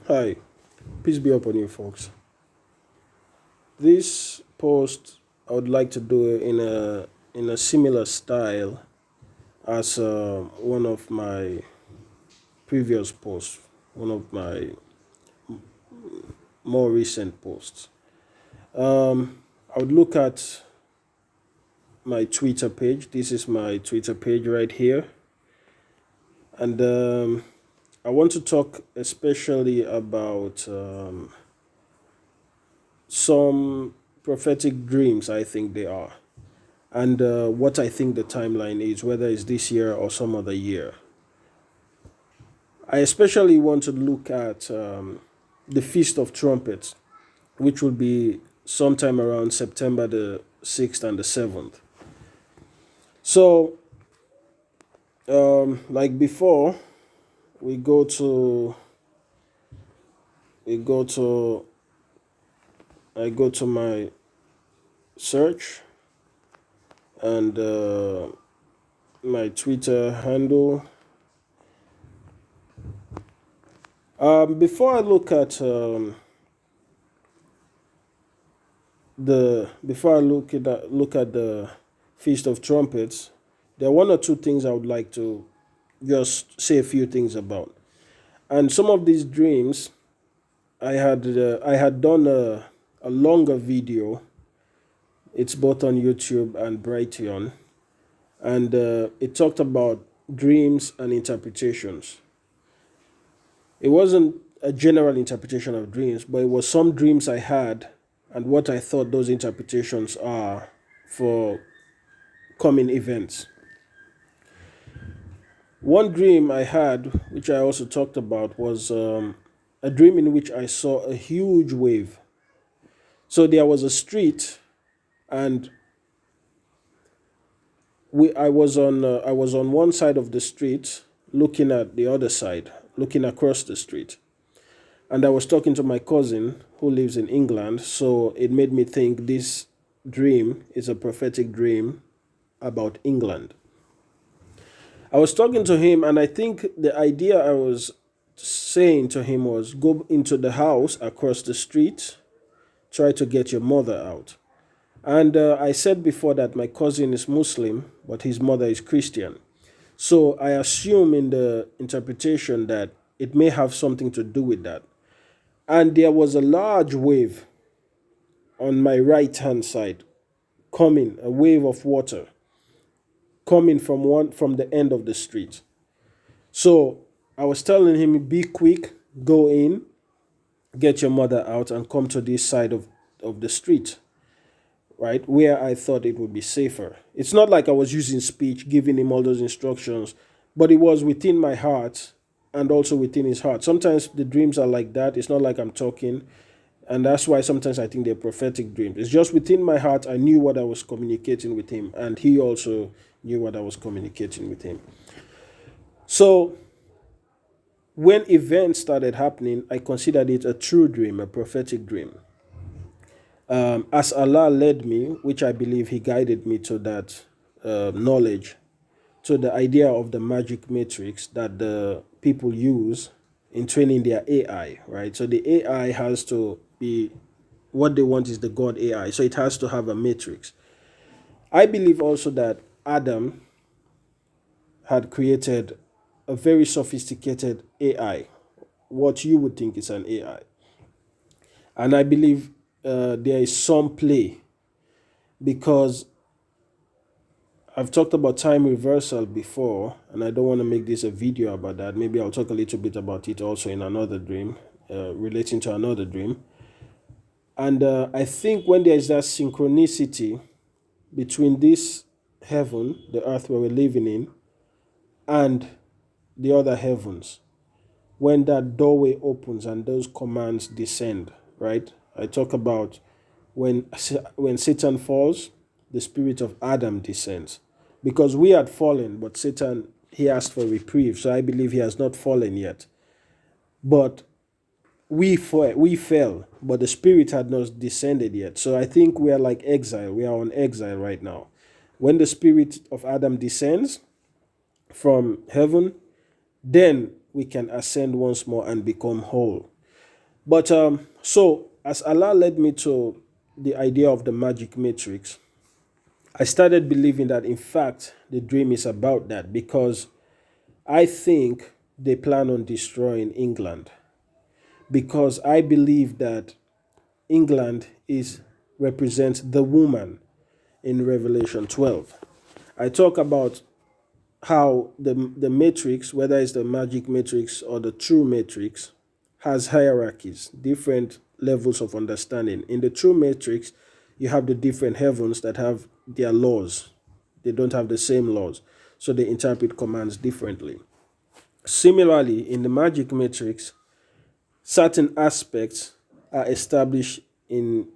Hi, peace be upon you, folks. This post I would like to do in a similar style as one of my previous posts, one of my more recent posts. I would look at my Twitter page. This is my Twitter page right here, and I want to talk especially about some prophetic dreams. I think they are. And what I think the timeline is, whether it's this year or some other year. I especially want to look at the Feast of Trumpets, which will be sometime around September the 6th and the 7th. So, like before, we go to we go to I go to my search and my Twitter handle. Before I look at the Feast of Trumpets, there are one or two things I would like to just say a few things about. And some of these dreams, I had done a longer video. It's both on YouTube and Brighteon, and it talked about dreams and interpretations. It wasn't a general interpretation of dreams, but it was some dreams I had and what I thought those interpretations are for coming events. One dream I had, which I also talked about, was a dream in which I saw a huge wave. So there was a street, and I was on one side of the street, looking at the other side, looking across the street, and I was talking to my cousin who lives in England. So it made me think this dream is a prophetic dream about England. I was talking to him, and I think the idea I was saying to him was go into the house across the street, try to get your mother out. And I said before that my cousin is Muslim, but his mother is Christian. So I assume in the interpretation that it may have something to do with that. And there was a large wave on my right hand side coming, a wave of water coming from the end of the street. So I was telling him, be quick, go in, get your mother out, and come to this side of the street, right? Where I thought it would be safer. It's not like I was using speech, giving him all those instructions, but it was within my heart and also within his heart. Sometimes the dreams are like that. It's not like I'm talking. And that's why sometimes I think they're prophetic dreams. It's just within my heart. I knew what I was communicating with him, and he also knew what I was communicating with him. So when events started happening, I considered it a true dream, a prophetic dream. As Allah led me, which I believe He guided me to that knowledge, to the idea of the magic matrix that the people use in training their AI, right? So the AI has to be, what they want is the God AI. So it has to have a matrix. I believe also that Adam had created a very sophisticated AI, what you would think is an AI. And I believe there is some play because I've talked about time reversal before, and I don't want to make this a video about that. Maybe I'll talk a little bit about it also in another dream, relating to another dream. And I think when there is that synchronicity between this heaven, the earth where we're living in, and the other heavens, when that doorway opens and those commands descend, right? I talk about when Satan falls, the spirit of Adam descends. Because we had fallen, but Satan, he asked for reprieve. So I believe he has not fallen yet. But we fell, but the spirit had not descended yet. So I think we are like exile. We are on exile right now. When the spirit of Adam descends from heaven, then we can ascend once more and become whole. But so as Allah led me to the idea of the magic matrix, I started believing that in fact the dream is about that, because I think they plan on destroying England, because I believe that England is represents the woman in Revelation 12. I talk about how the matrix, whether it's the magic matrix or the true matrix, has hierarchies, different levels of understanding. In the true matrix, you have the different heavens that have their laws. They don't have the same laws, so they interpret commands differently. Similarly, in the magic matrix, certain aspects are established in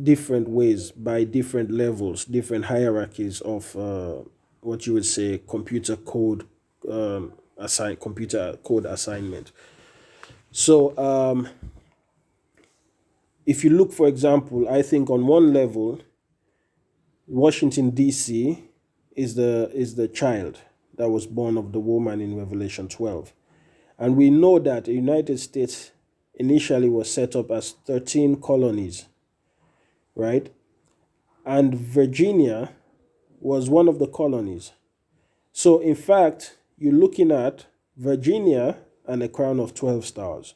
different ways by different levels, different hierarchies of what you would say computer code, computer code assignment. So if you look, for example, I think on one level, Washington D.C. is the child that was born of the woman in Revelation 12, and we know that the United States initially was set up as 13 colonies, right? And Virginia was one of the colonies. So, in fact, you're looking at Virginia and a crown of 12 stars,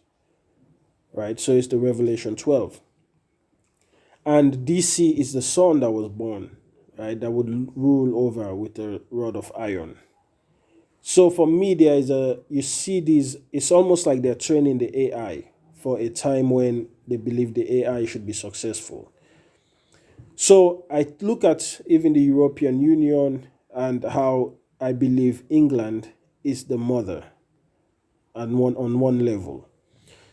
right? So, it's the Revelation 12. And DC is the son that was born, right? That would rule over with a rod of iron. So, for me, you see these, it's almost like they're training the AI for a time when they believe the AI should be successful. So I look at even the European Union and how I believe England is the mother on one level.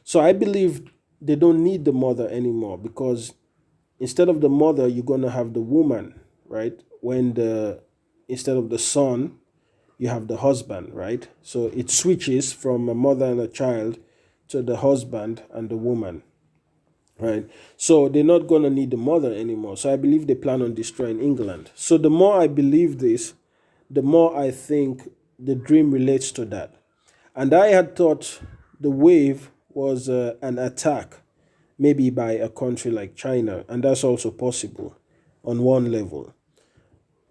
So I believe they don't need the mother anymore, because instead of the mother, you're gonna have the woman, right? When the instead of the son, you have the husband, right? So it switches from a mother and a child to the husband and the woman, right? So they're not going to need the mother anymore. So I believe they plan on destroying England. So the more I believe this, the more I think the dream relates to that. And I had thought the wave was an attack, maybe by a country like China, and that's also possible on one level.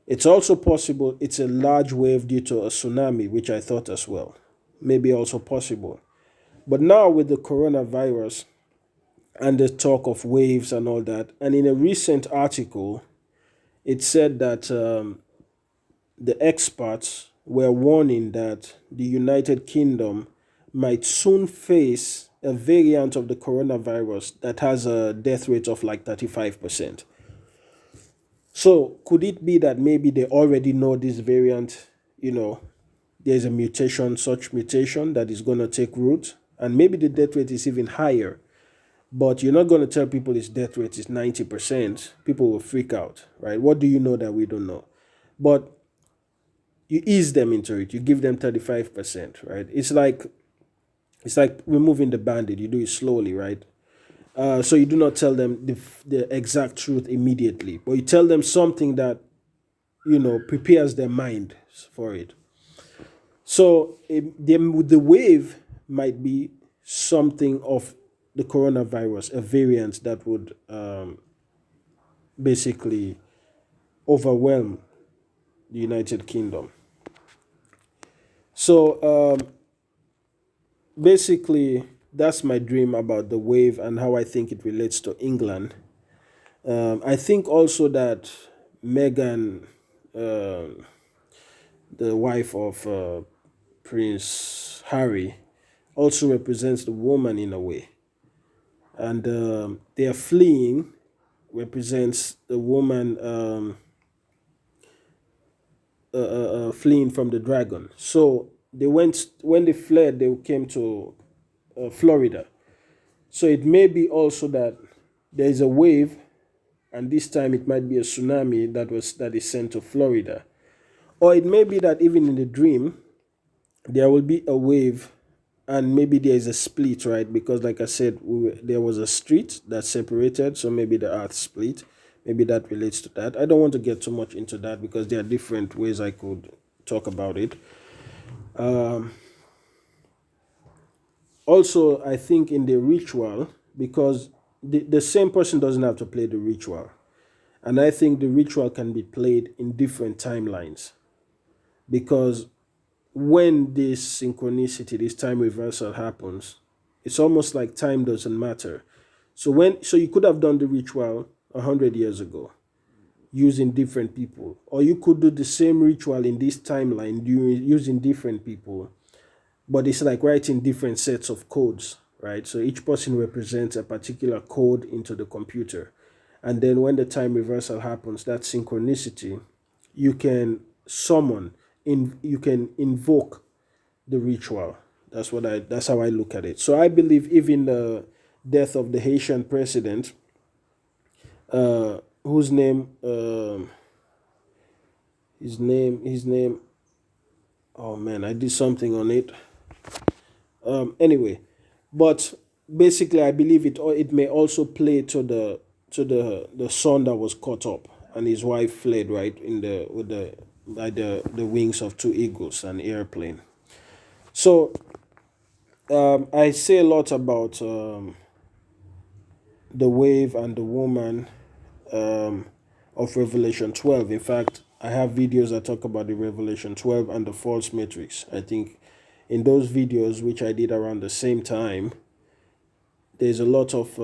It's also possible it's a large wave due to a tsunami, which I thought as well. Maybe also possible. But now with the coronavirus, and the talk of waves and all that. And in a recent article, it said that the experts were warning that the United Kingdom might soon face a variant of the coronavirus that has a death rate of like 35%. So could it be that maybe they already know this variant, there's a mutation, such mutation that is going to take root, and maybe the death rate is even higher? But you're not going to tell people its death rate is 90%. People will freak out, right? What do you know that we don't know? But you ease them into it. You give them 35%, right? It's like removing the band-aid. You do it slowly, right? So you do not tell them the exact truth immediately, but you tell them something that prepares their mind for it. So the wave might be something of the coronavirus, a variant that would basically overwhelm the United Kingdom. So basically, that's my dream about the wave and how I think it relates to England. I think also that Meghan, the wife of Prince Harry, also represents the woman in a way. And their fleeing represents the woman fleeing from the dragon. So when they fled, they came to Florida. So it may be also that there is a wave, and this time it might be a tsunami that is sent to Florida. Or it may be that even in the dream, there will be a wave, and maybe there is a split, right? Because like I said, there was a street that separated, so maybe the earth split. Maybe that relates to that. I don't want to get too much into that because there are different ways I could talk about it. Also, I think in the ritual, because the same person doesn't have to play the ritual. And I think the ritual can be played in different timelines, because when this synchronicity, this time reversal happens, it's almost like time doesn't matter. So you could have done the ritual 100 years ago using different people, or you could do the same ritual in this timeline using different people, but it's like writing different sets of codes, right? So each person represents a particular code into the computer. And then when the time reversal happens, that synchronicity, you can summon, you can invoke the ritual. That's how I look at it. So I believe even the death of the Haitian president, whose name, his name, oh man, I did something on it. Anyway, but basically, I believe it may also play to the son that was caught up and his wife fled, right, in the with the by the wings of two eagles, an airplane. So I say a lot about the wave and the woman um, of Revelation 12. In fact, I have videos that talk about the Revelation 12 and the false matrix. I think in those videos, which I did around the same time, there's a lot of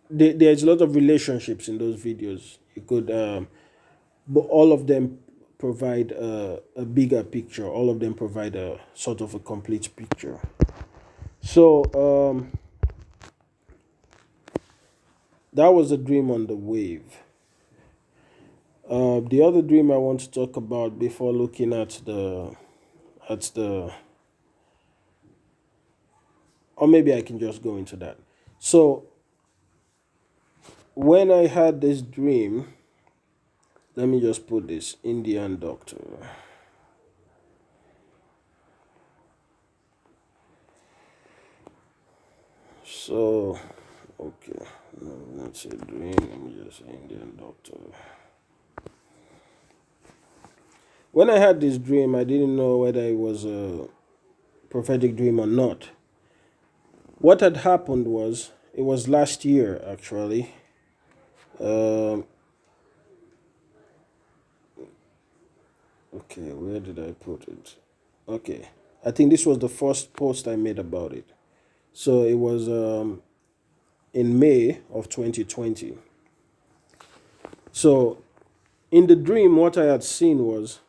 there's a lot of relationships in those videos. You could, but all of them provide a bigger picture. All of them provide a sort of a complete picture. So that was a dream on the wave. The other dream I want to talk about before looking at the, or maybe I can just go into that. So when I had this dream, let me just put this Indian doctor. So, okay, no, that's a dream. Let me just say Indian doctor. When I had this dream, I didn't know whether it was a prophetic dream or not. What had happened was, it was last year actually. Um, okay, where did I put it? Okay, I think this was the first post I made about it. So it was in May of 2020. So in the dream, what I had seen was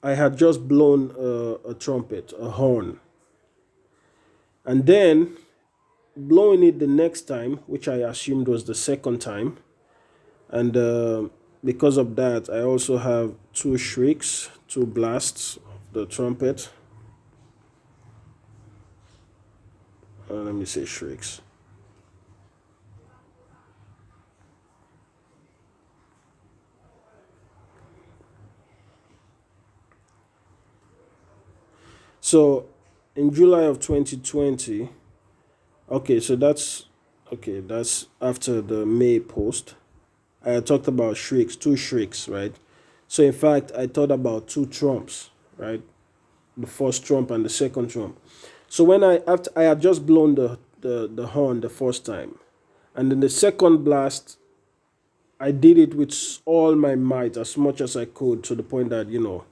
I had just blown a trumpet, a horn, and then blowing it the next time, which I assumed was the second time. And because of that, I also have two shrieks, two blasts of the trumpet. Let me say shrieks. So in July of 2020, okay, so that's after the May post. I talked about shrieks, two shrieks, right? So in fact, I thought about two trumps, right? The first trump and the second trump. So when after I had just blown the horn the first time, and then the second blast, I did it with all my might, as much as I could, to the point that your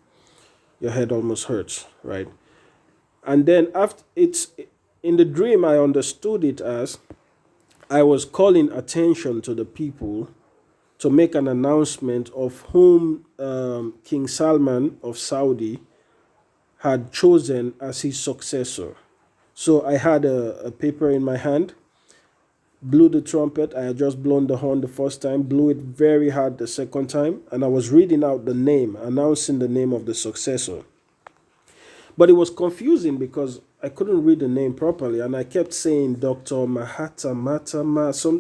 head almost hurts, right? And then after it's in the dream, I understood it as I was calling attention to the people to make an announcement of whom King Salman of Saudi had chosen as his successor. So I had a paper in my hand, blew the trumpet. I had just blown the horn the first time, blew it very hard the second time, and I was reading out the name, announcing the name of the successor. But it was confusing because I couldn't read the name properly, and I kept saying Dr. Mahatma,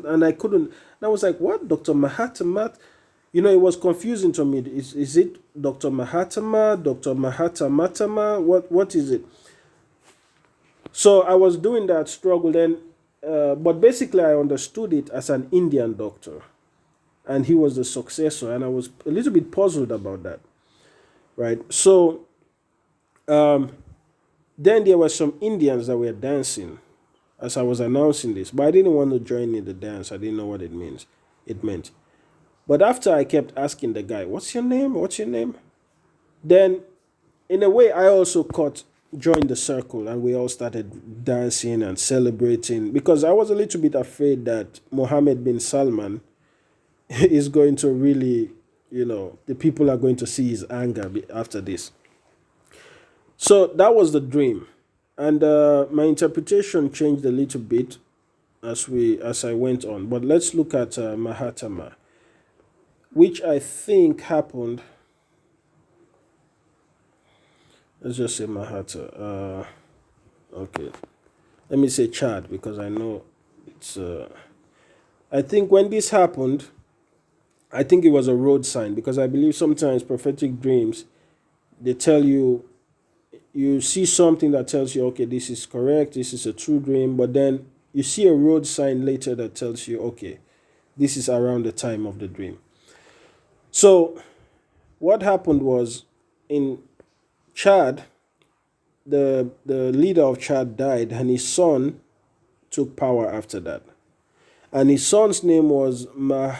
and I couldn't. And I was like, "What, Dr. Mahatma?" It was confusing to me. Is it Dr. Mahatma, Dr. Mahatma? What is it? So I was doing that struggle then, but basically I understood it as an Indian doctor, and he was the successor, and I was a little bit puzzled about that, right? So Then there were some Indians that were dancing as I was announcing this, but I didn't want to join in the dance. I didn't know what it means. It meant. But after I kept asking the guy, "What's your name? What's your name?" Then, in a way, I also joined the circle, and we all started dancing and celebrating because I was a little bit afraid that Mohammed bin Salman is going to really, the people are going to see his anger after this. So that was the dream, and my interpretation changed a little bit as I went on. But let's look at Mahatma, which I think happened. Let's just say Mahatma. Okay, let me say Chad because I know it's. I think when this happened, I think it was a road sign because I believe sometimes prophetic dreams they tell you you see something that tells you, okay, this is correct, this is a true dream, but then you see a road sign later that tells you, okay, this is around the time of the dream. So what happened was in Chad, the leader of Chad died, and his son took power after that. And his son's name was Mahdi.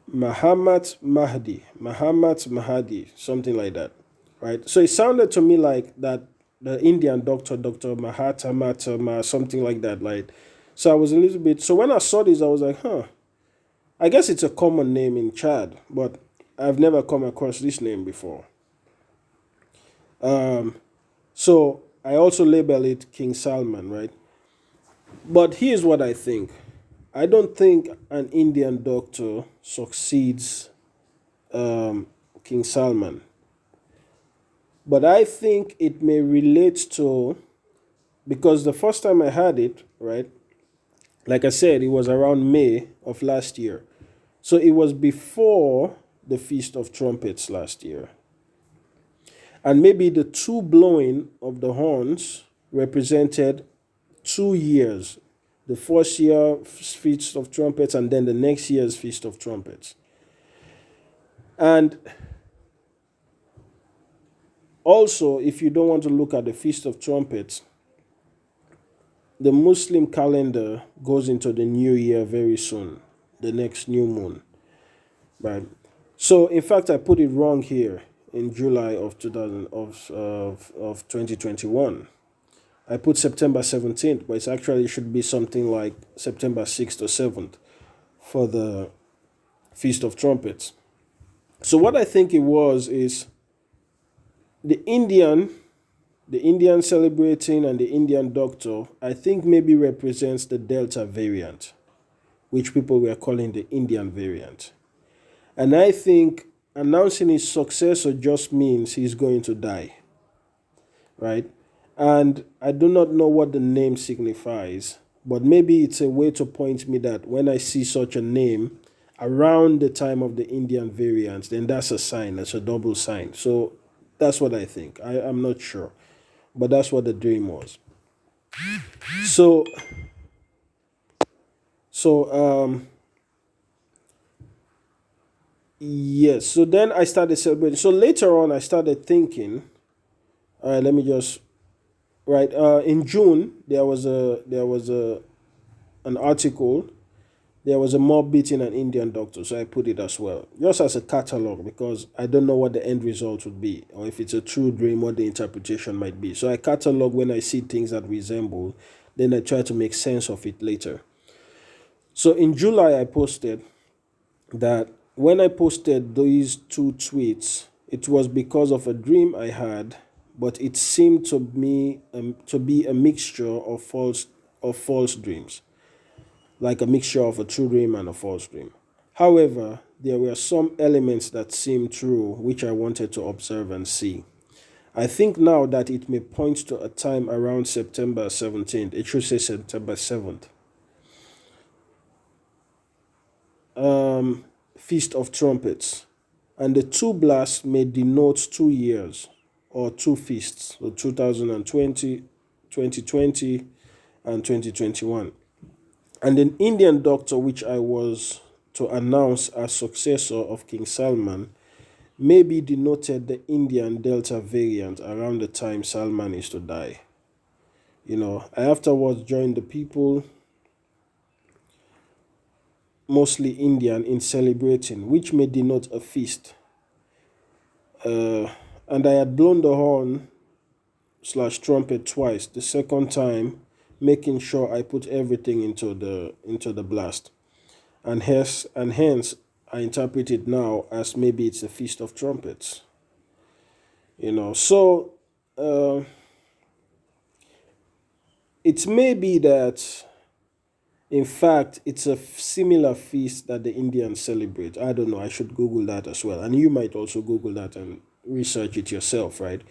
Muhammad Mahdi, something like that, right? So it sounded to me like that the Indian doctor, Dr. Mahatma, something like that, like. So I was a little bit. So when I saw this, I was like, huh. I guess it's a common name in Chad, but I've never come across this name before. So I also label it King Salman, right? But here's what I think. I don't think an Indian doctor succeeds King Salman. But I think it may relate to, because the first time I had it, right, like I said, it was around May of last year. So it was before the Feast of Trumpets last year. And maybe the two blowing of the horns represented 2 years. The first year Feast of Trumpets and then the next year's Feast of Trumpets. And also, if you don't want to look at the Feast of Trumpets, the Muslim calendar goes into the new year very soon, the next new moon, right? So, in fact, I put it wrong here in July of 2021. I put September 17th, but it actually should be something like September 6th or 7th for the Feast of Trumpets. So what I think it was is the Indian celebrating and the Indian doctor, I think maybe represents the Delta variant, which people were calling the Indian variant. And I think announcing his successor just means he's going to die, right? And I do not know what the name signifies, but maybe it's a way to point me that when I see such a name around the time of the Indian variant, then that's a sign, that's a double sign. So that's what I think. I'm not sure, but that's what the dream was. So, so yes. So then I started celebrating. So later on, I started thinking. All right, let me just right. In June, there was an article. There was a mob beating an Indian doctor, so I put it as well, just as a catalog because I don't know what the end result would be, or if it's a true dream, what the interpretation might be. So I catalog when I see things that resemble, then I try to make sense of it later. So in July, I posted that when I posted these two tweets, it was because of a dream I had, but it seemed to me to be a mixture of false dreams, like a mixture of a true dream and a false dream. However, there were some elements that seemed true, which I wanted to observe and see. I think now that it may point to a time around September 17th. It should say September 7th. Feast of Trumpets. And the two blasts may denote 2 years or two feasts, so 2020, 2020, and 2021. And an Indian doctor, which I was to announce as successor of King Salman, maybe denoted the Indian Delta variant around the time Salman is to die. I afterwards joined the people, mostly Indian, in celebrating, which may denote a feast. Uh, and I had blown the horn slash trumpet twice, the second time making sure I put everything into the blast. And hence I interpret it now as maybe it's a feast of trumpets. So uh, it may be that in fact it's a similar feast that the Indians celebrate. I don't know. I should Google that as well, and you might also Google that and research it yourself, right?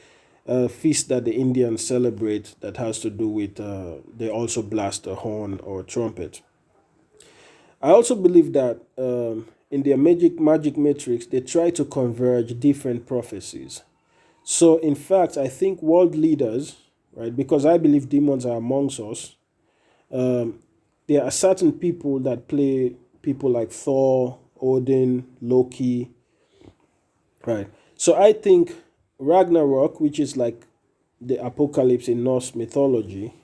A feast that the Indians celebrate that has to do with they also blast a horn or trumpet. I also believe that in their magic matrix they try to converge different prophecies. So in fact, I think world leaders, right, because I believe demons are amongst us. Um, there are certain people that play people like Thor, Odin, Loki, right? So I think Ragnarok, which is like the apocalypse in Norse mythology,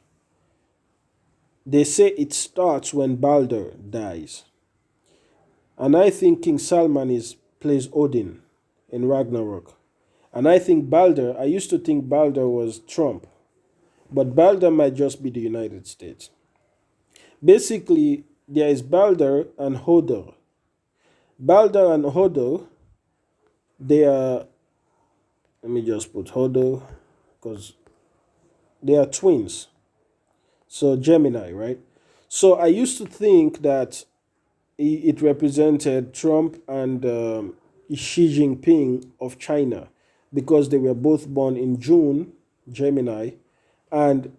they say it starts when Balder dies. And I think King Salman is plays Odin in Ragnarok. And I think Balder, I used to think Balder was Trump, but Balder might just be the United States. Basically, there is Balder and Hodor. Balder and Hodor, they are, let me just put Hodor, because they are twins. So Gemini, right? So I used to think that it represented Trump and Xi Jinping of China because they were both born in June, Gemini, and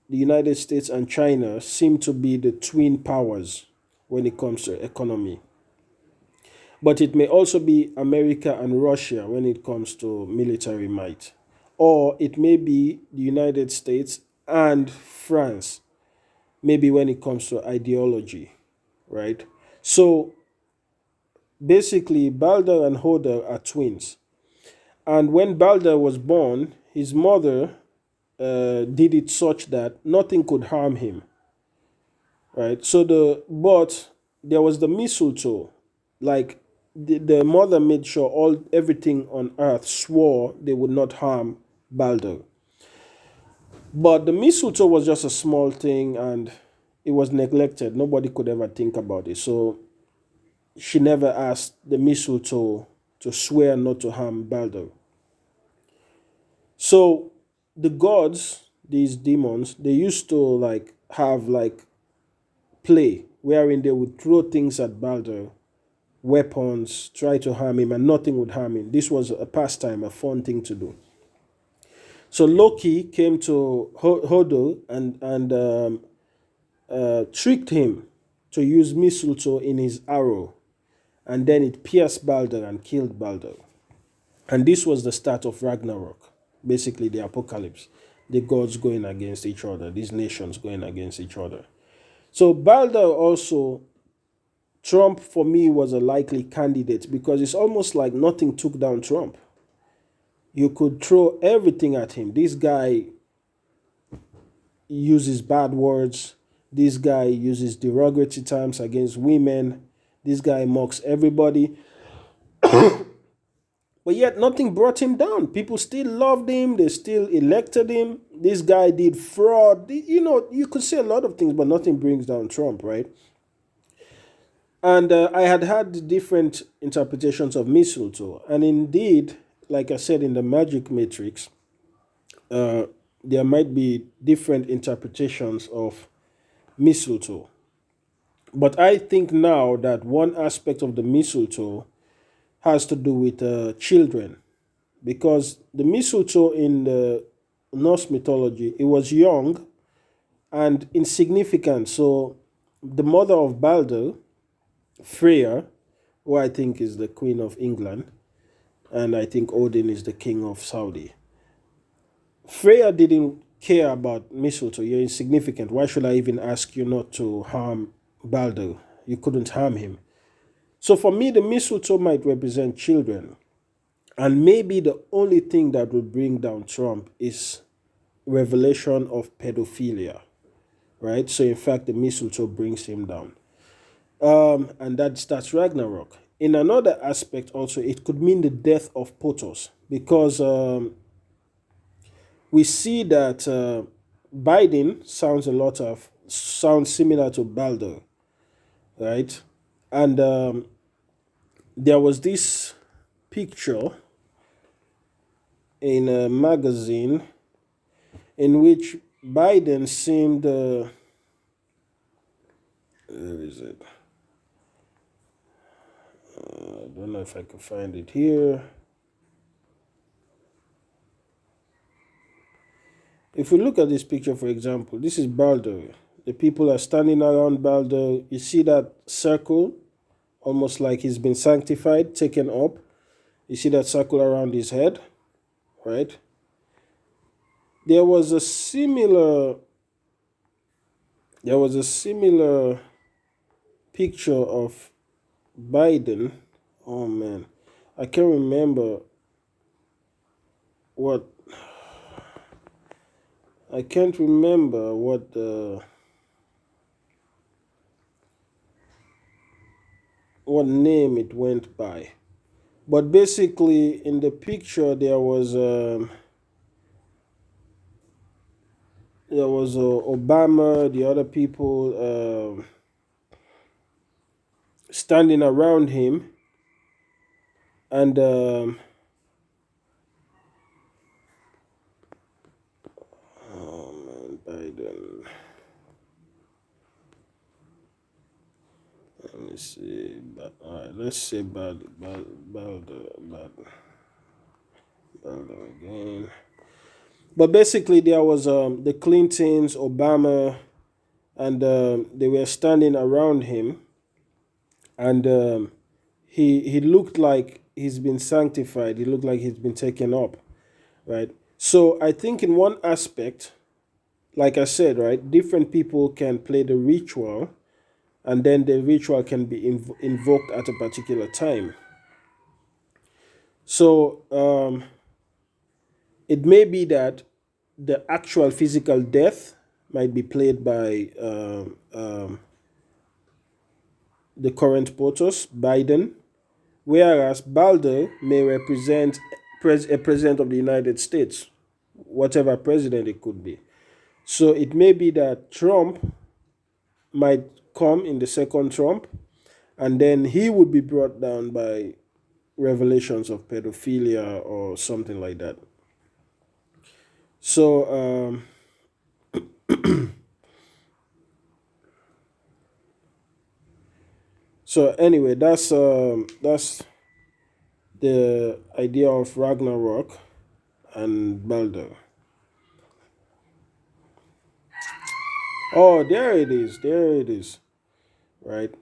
the United States and China seem to be the twin powers when it comes to economy. But it may also be America and Russia when it comes to military might. Or it may be the United States and France, maybe when it comes to ideology, right? So basically, Balder and Hodor are twins. And when Balder was born, his mother did it such that nothing could harm him, right? But there was the mistletoe, like the mother made sure everything on earth swore they would not harm Balder. But the mistletoe was just a small thing and it was neglected. Nobody could ever think about it. So she never asked the mistletoe to swear not to harm Balder. So the gods, these demons, they used to like have like play wherein they would throw things at Balder, weapons, try to harm him, and nothing would harm him. This was a pastime, a fun thing to do. So Loki came to Hodor and tricked him to use mistletoe in his arrow, and then it pierced Balder and killed Balder. And this was the start of Ragnarok, basically the apocalypse. The gods going against each other, these nations going against each other. So Balder also, Trump for me was a likely candidate because it's almost like nothing took down Trump. You could throw everything at him. This guy uses bad words. This guy uses derogatory terms against women. This guy mocks everybody. But yet nothing brought him down. People still loved him. They still elected him. This guy did fraud. You could say a lot of things, but nothing brings down Trump, right? And I had different interpretations of mistletoe. And indeed, like I said in the Magic Matrix, there might be different interpretations of mistletoe. But I think now that one aspect of the mistletoe has to do with children, because the mistletoe in the Norse mythology, it was young and insignificant. So the mother of Balder, Freya, who I think is the Queen of England, and I think Odin is the King of Saudi. Freya didn't care about mistletoe. You're insignificant. Why should I even ask you not to harm Balder? You couldn't harm him. So for me, the mistletoe might represent children. And maybe the only thing that will bring down Trump is revelation of pedophilia, right? So in fact, the mistletoe brings him down. And that's Ragnarok. In another aspect, also, it could mean the death of Potos, because we see that Biden sounds similar to Baldo, right? And there was this picture in a magazine in which Biden seemed, where is it? I don't know if I can find it here. If we look at this picture, for example, this is Baldo. The people are standing around Baldo. You see that circle, almost like he's been sanctified, taken up. You see that circle around his head, right? There was a similar picture of Biden. Oh man, I can't remember what I can't remember what name it went by. But basically, in the picture, there was Obama, the other people standing around him, and oh man, Biden. Let me see. All right, let's say Baldo again. But basically, there was the Clintons, Obama, and they were standing around him, and he looked like he's been sanctified. He looked like he's been taken up, right? So I think in one aspect, like I said, right, different people can play the ritual, and then the ritual can be invoked at a particular time. So it may be that the actual physical death might be played by the current POTUS, Biden, whereas Baldo may represent a president of the United States, whatever president it could be. So it may be that Trump might come in the second Trump, and then he would be brought down by revelations of pedophilia or something like that. So so anyway, that's the idea of Ragnarok and Balder. Oh, there it is. There it is. Right.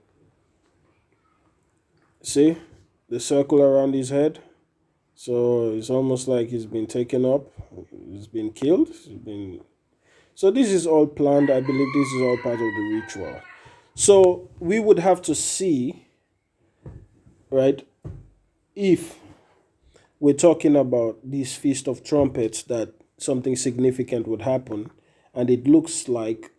See the circle around his head. So it's almost like he's been taken up. He's been killed. So this is all planned. I believe this is all part of the ritual. So we would have to see, right, if we're talking about this Feast of Trumpets, that something significant would happen. And it looks like,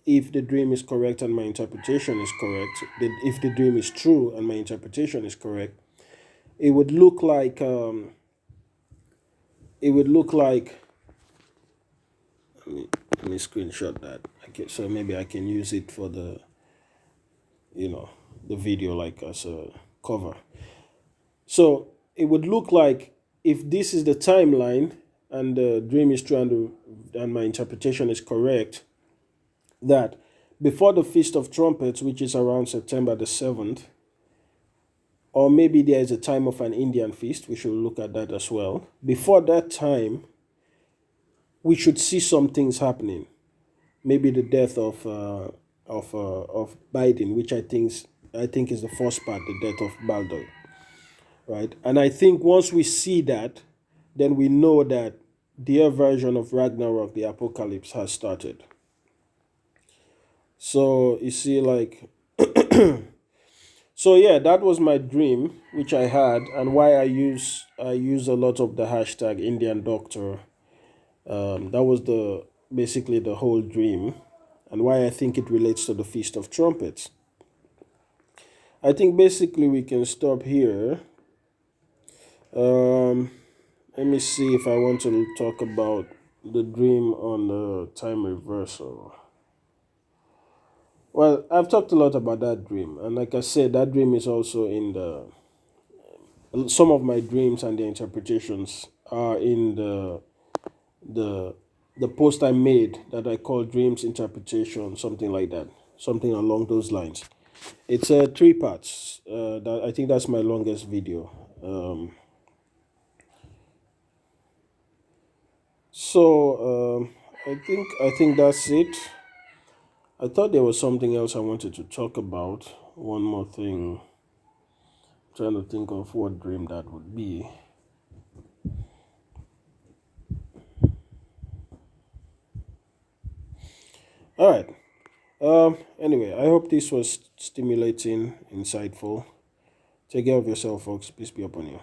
if the dream is correct and my interpretation is correct, if the dream is true and my interpretation is correct, it would look like let me screenshot that. Okay, so maybe I can use it for the video, like as a cover. So it would look like, if this is the timeline and the dream is true and my interpretation is correct, that before the Feast of Trumpets, which is around September the 7th, or maybe there is a time of an Indian feast, we should look at that as well. Before that time, we should see some things happening. Maybe the death of Biden, which I think is the first part, the death of Baldo, right? And I think once we see that, then we know that their version of Ragnarok, the apocalypse, has started. So you see, like, So yeah, that was my dream, which I had, and why I use a lot of the hashtag Indian Doctor. That was the basically the whole dream, and why I think it relates to the Feast of Trumpets. I think basically we can stop here. Um, Let me see if I want to talk about the dream on the time reversal. Well, I've talked a lot about that dream, and like I said, that dream is also in the some of my dreams and the interpretations are in the the post I made that I call dreams interpretation, something like that, something along those lines. It's three parts. That I think that's my longest video. Um, I think that's it. I thought there was something else I wanted to talk about. One more thing. Trying to think of what dream that would be. All right. Anyway, I hope this was stimulating, insightful. Take care of yourself, folks. Peace be upon you.